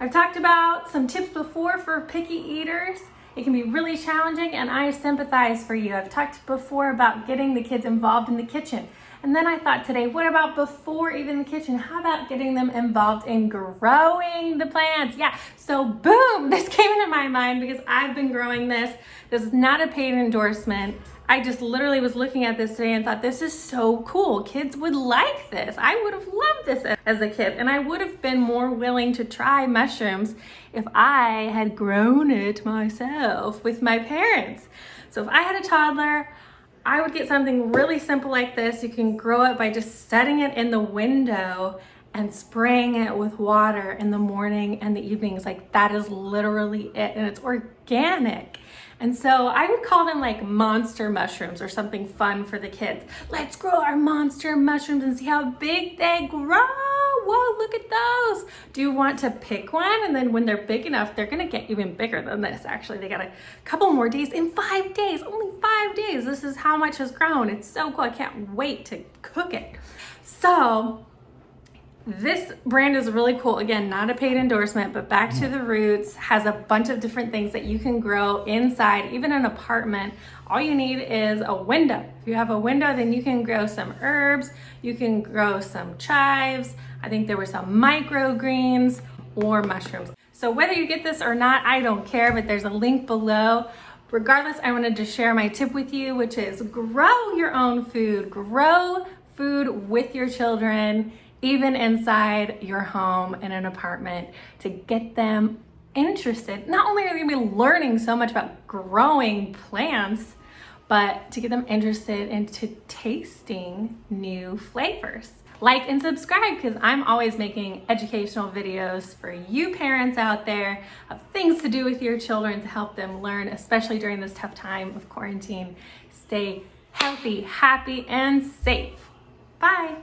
I've talked about some tips before for picky eaters. It can be really challenging, and I sympathize for you. I've talked before about getting the kids involved in the kitchen. And then I thought today, what about before even the kitchen? How about getting them involved in growing the plants? Yeah, so boom, this came into my mind because I've been growing this. This is not a paid endorsement. I just literally was looking at this today and thought, this is so cool. Kids would like this. I would have loved this as a kid, and I would have been more willing to try mushrooms if I had grown it myself with my parents. So if I had a toddler, I would get something really simple like this. You can grow it by just setting it in the window and spraying it with water in the morning and the evenings. Like, that is literally it, and it's organic. And so I would call them like monster mushrooms or something fun for the kids. Let's grow our monster mushrooms and see how big they grow. Whoa, look at those. Do you want to pick one? And then when they're big enough, they're gonna get even bigger than this. Actually, they got a couple more days. In 5 days, only 5 days. This is how much has grown. It's so cool. I can't wait to cook it. So this brand is really cool. Again, not a paid endorsement, but Back to the Roots has a bunch of different things that you can grow inside, even an apartment. All you need is a window. If you have a window, then you can grow some herbs, you can grow some chives. I think there were some microgreens or mushrooms. So whether you get this or not, I don't care, but there's a link below. Regardless, I wanted to share my tip with you, which is grow your own food. Grow food with your children, even inside your home in an apartment, to get them interested. Not only are they gonna be learning so much about growing plants, but to get them interested into tasting new flavors. Like and subscribe, because I'm always making educational videos for you parents out there of things to do with your children to help them learn, especially during this tough time of quarantine. Stay healthy, happy, and safe. Bye.